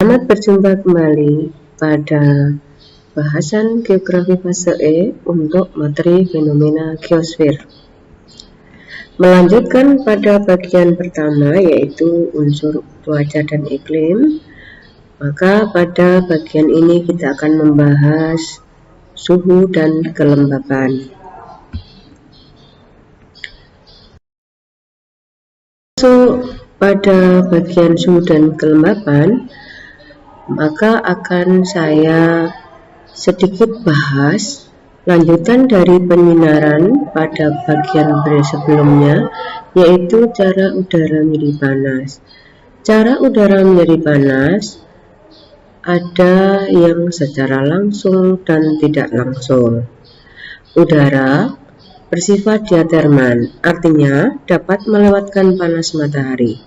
Selamat berjumpa kembali pada bahasan geografi fase E untuk materi fenomena geosfer. Melanjutkan pada bagian pertama yaitu unsur cuaca dan iklim, maka pada bagian ini kita akan membahas suhu dan kelembapan. Pada bagian suhu dan kelembapan, maka akan saya sedikit bahas lanjutan dari penyinaran pada bagian sebelumnya, yaitu cara udara menjadi panas. Cara udara menjadi panas ada yang secara langsung dan tidak langsung. Udara bersifat diaterman, artinya dapat melewatkan panas matahari.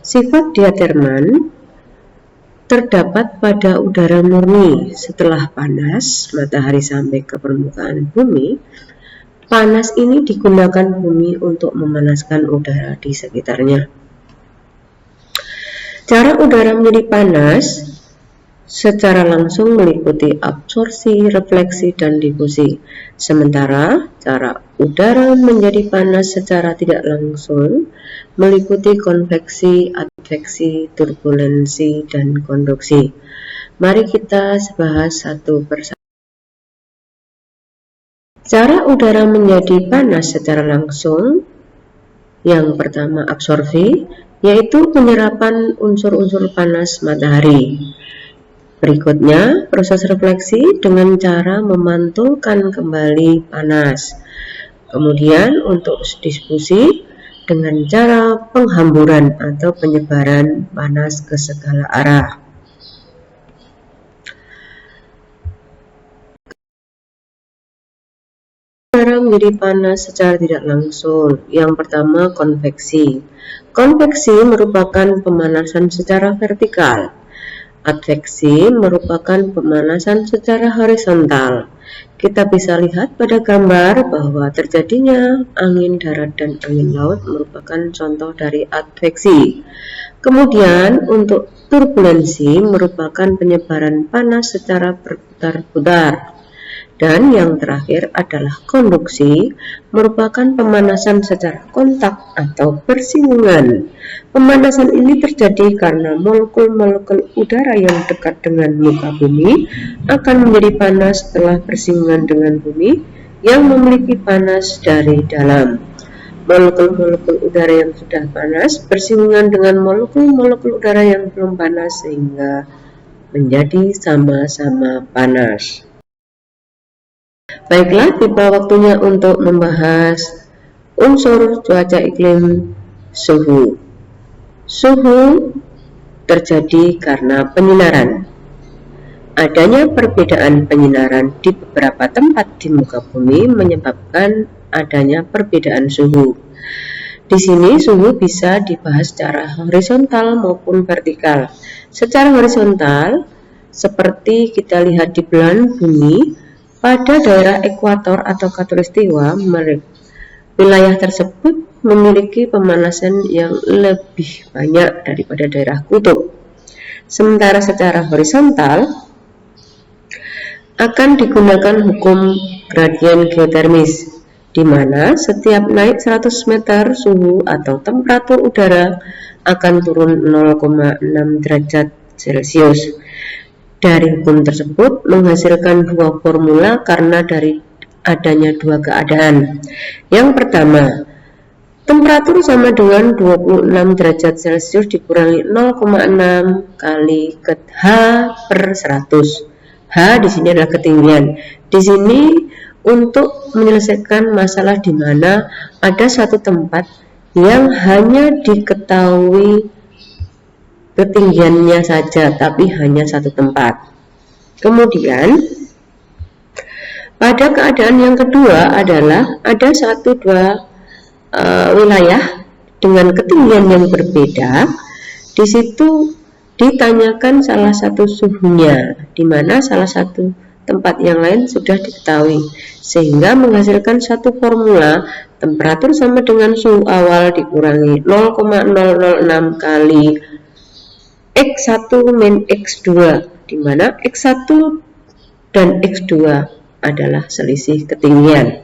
Sifat diaterman terdapat pada udara murni. Setelah panas matahari sampai ke permukaan bumi, panas ini digunakan bumi untuk memanaskan udara di sekitarnya. Cara udara menjadi panas secara langsung meliputi absorpsi, refleksi, dan difusi. Sementara cara udara menjadi panas secara tidak langsung meliputi konveksi, adveksi, turbulensi, dan konduksi. Mari kita bahas satu persatu. Cara udara menjadi panas secara langsung, yang pertama absorpsi, yaitu penyerapan unsur-unsur panas matahari. Berikutnya, proses refleksi dengan cara memantulkan kembali panas. Kemudian untuk difusi dengan cara penghamburan atau penyebaran panas ke segala arah. Udara menjadi panas secara tidak langsung. Yang pertama, konveksi. Konveksi merupakan pemanasan secara vertikal. Adveksi merupakan pemanasan secara horizontal. Kita bisa lihat pada gambar bahwa terjadinya angin darat dan angin laut merupakan contoh dari adveksi. Kemudian untuk turbulensi merupakan penyebaran panas secara berputar-putar. Dan yang terakhir adalah konduksi, merupakan pemanasan secara kontak atau bersinggungan. Pemanasan ini terjadi karena molekul-molekul udara yang dekat dengan muka bumi akan menjadi panas setelah bersinggungan dengan bumi yang memiliki panas dari dalam. Molekul-molekul udara yang sudah panas bersinggungan dengan molekul-molekul udara yang belum panas sehingga menjadi sama-sama panas. Baiklah, tiba waktunya untuk membahas unsur cuaca iklim suhu. Suhu terjadi karena penyinaran. Adanya perbedaan penyinaran di beberapa tempat di muka bumi menyebabkan adanya perbedaan suhu. Di sini suhu bisa dibahas secara horizontal maupun vertikal. Secara horizontal, seperti kita lihat di belahan bumi, pada daerah ekuator atau khatulistiwa, wilayah tersebut memiliki pemanasan yang lebih banyak daripada daerah kutub. Sementara secara horizontal akan digunakan hukum gradien geotermis, di mana setiap naik 100 meter suhu atau temperatur udara akan turun 0,6 derajat Celcius. Dari hukum tersebut menghasilkan dua formula karena dari adanya dua keadaan. Yang pertama, temperatur sama dengan 26 derajat Celcius dikurangi 0,6 kali H per 100. H di sini adalah ketinggian. Di sini untuk menyelesaikan masalah di mana ada satu tempat yang hanya diketahui ketinggiannya saja, tapi hanya satu tempat. Kemudian pada keadaan yang kedua adalah ada dua wilayah dengan ketinggian yang berbeda. Di situ ditanyakan salah satu suhunya, di mana salah satu tempat yang lain sudah diketahui, sehingga menghasilkan satu formula temperatur sama dengan suhu awal dikurangi 0,006 kali X1 min X2, di mana X1 dan X2 adalah selisih ketinggian.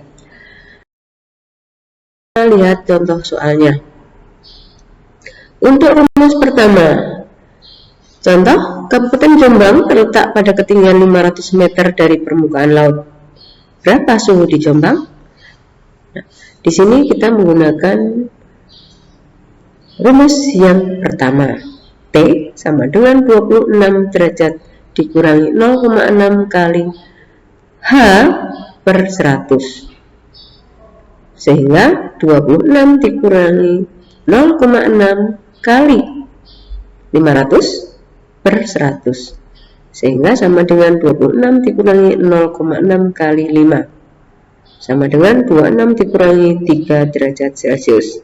Kita lihat contoh soalnya. Untuk rumus pertama, contoh, Kabupaten Jombang terletak pada ketinggian 500 meter dari permukaan laut. Berapa suhu di Jombang? Nah, di sini kita menggunakan rumus yang pertama. T sama dengan 26 derajat dikurangi 0,6 kali H per 100. Sehingga 26 dikurangi 0,6 kali 500 per 100. Sehingga sama dengan 26 dikurangi 0,6 kali 5. Sama dengan 26 dikurangi 3 derajat Celcius.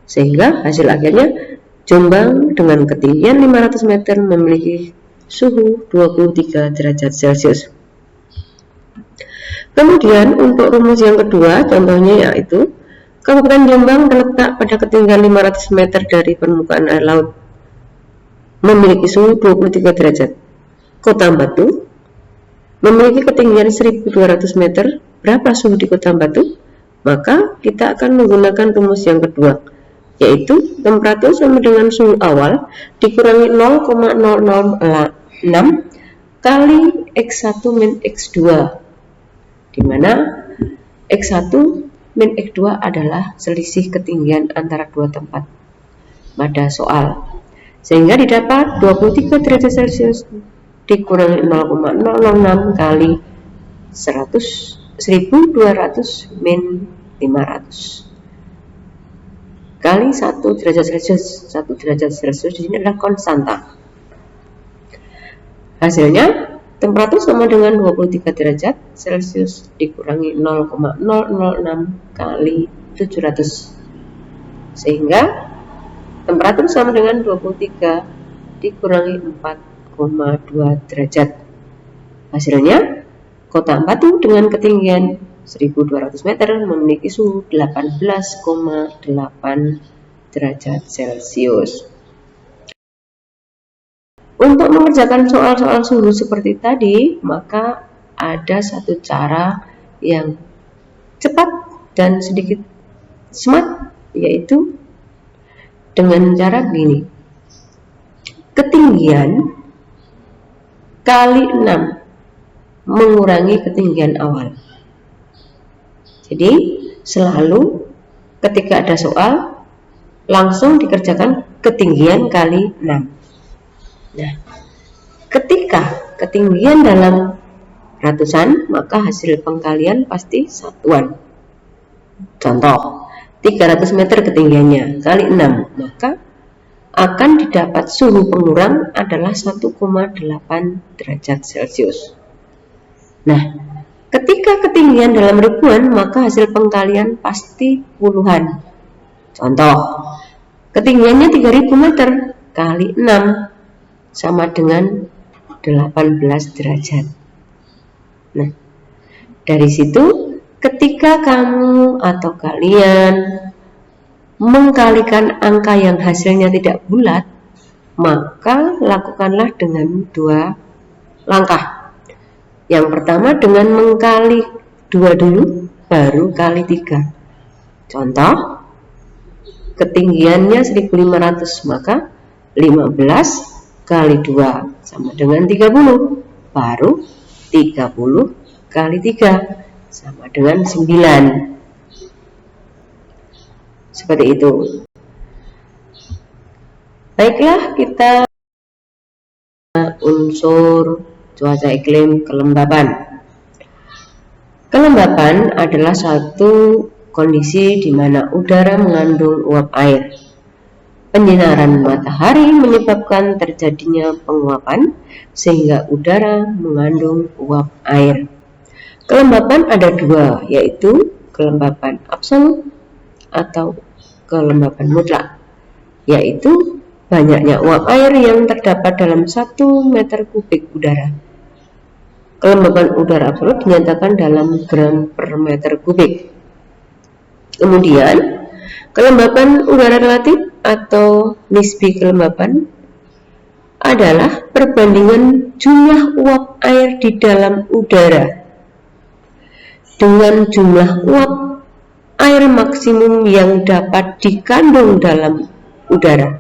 Sehingga hasil akhirnya Jombang dengan ketinggian 500 meter memiliki suhu 23 derajat Celcius. Kemudian untuk rumus yang kedua, contohnya yaitu Kabupaten Jombang terletak pada ketinggian 500 meter dari permukaan air laut, memiliki suhu 23 derajat. Kota Batu memiliki ketinggian 1200 meter. Berapa suhu di Kota Batu? Maka kita akan menggunakan rumus yang kedua, yaitu temperatur sama dengan suhu awal dikurangi 0,006 kali X1 min X2, di mana X1 min X2 adalah selisih ketinggian antara dua tempat pada soal. Sehingga didapat 23 derajat Celcius dikurangi 0,006 kali 1200 min 500 kali 1 derajat Celcius. 1 derajat Celcius di sini adalah konstanta. Hasilnya temperatur sama dengan 23 derajat Celcius dikurangi 0,006 kali 700. Sehingga temperatur sama dengan 23 dikurangi 4,2 derajat. Hasilnya Kota Batu dengan ketinggian 1200 meter memiliki suhu 18,8 derajat Celcius. Untuk mengerjakan soal-soal suhu seperti tadi, maka ada satu cara yang cepat dan sedikit smart, yaitu dengan cara begini. Ketinggian kali 6 mengurangi ketinggian awal. Jadi selalu ketika ada soal langsung dikerjakan ketinggian kali 6. Nah, ketika ketinggian dalam ratusan, maka hasil pengkalian pasti satuan. Contoh, 300 meter ketinggiannya kali 6, maka akan didapat suhu pengurang adalah 1,8 derajat Celcius. Nah, ketika ketinggian dalam ribuan, maka hasil pengkalian pasti puluhan. Contoh, ketinggiannya 3000 meter kali 6 sama dengan 18 derajat. Nah, dari situ ketika kamu atau kalian mengkalikan angka yang hasilnya tidak bulat, maka lakukanlah dengan dua langkah. Yang pertama dengan mengkali 2 dulu, baru kali 3. Contoh, ketinggiannya 1500, maka 15 kali 2 sama dengan 30, baru 30 kali 3 sama dengan 9. Seperti itu. Baiklah, kita unsur cuaca iklim kelembapan. Kelembapan adalah suatu kondisi di mana udara mengandung uap air. Penyinaran matahari menyebabkan terjadinya penguapan sehingga udara mengandung uap air. Kelembapan ada dua, yaitu kelembapan absolut atau kelembapan mutlak, yaitu banyaknya uap air yang terdapat dalam 1 meter kubik udara. Kelembapan udara absolut dinyatakan dalam gram per meter kubik. Kemudian, kelembapan udara relatif atau nisbi kelembapan adalah perbandingan jumlah uap air di dalam udara dengan jumlah uap air maksimum yang dapat dikandung dalam udara.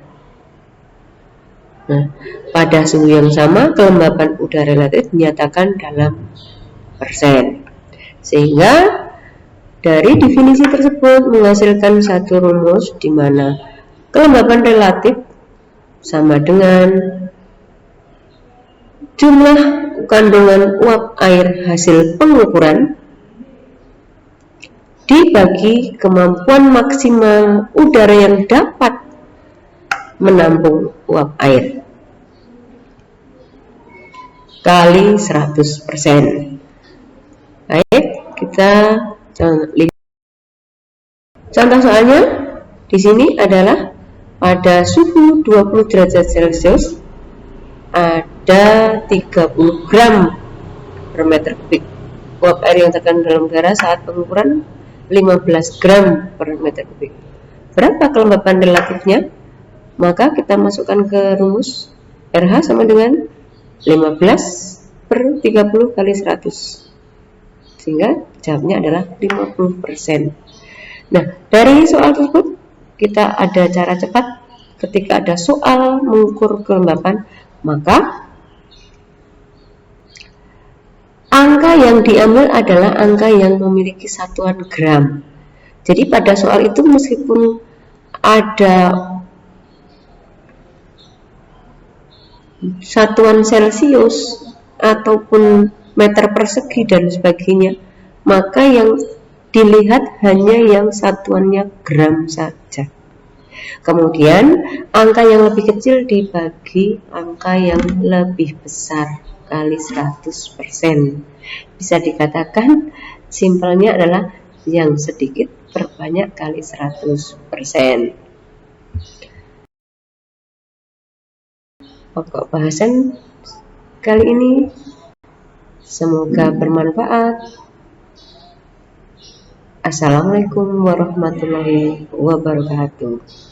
Nah, pada suhu yang sama, kelembapan udara relatif dinyatakan dalam persen. Sehingga dari definisi tersebut menghasilkan satu rumus di mana kelembapan relatif sama dengan jumlah kandungan uap air hasil pengukuran dibagi kemampuan maksimal udara yang dapat menampung uap air kali 100%. Baik, kita contoh soalnya di sini adalah pada suhu 20 derajat Celcius ada 30 gram per meter kubik uap air yang terkandung dalam udara saat pengukuran 15 gram per meter kubik. Berapa kelembapan relatifnya? Maka kita masukkan ke rumus RH sama dengan 15 per 30 kali 100. Sehingga jawabnya adalah 50%. Nah, dari soal tersebut kita ada cara cepat ketika ada soal mengukur kelembapan, maka angka yang diambil adalah angka yang memiliki satuan gram. Jadi pada soal itu meskipun ada satuan Celcius ataupun meter persegi dan sebagainya, maka yang dilihat hanya yang satuannya gram saja. Kemudian angka yang lebih kecil dibagi angka yang lebih besar kali 100%. Bisa dikatakan simpelnya adalah yang sedikit perbanyak kali 100%. Pokok bahasan kali ini semoga bermanfaat. Assalamualaikum warahmatullahi wabarakatuh.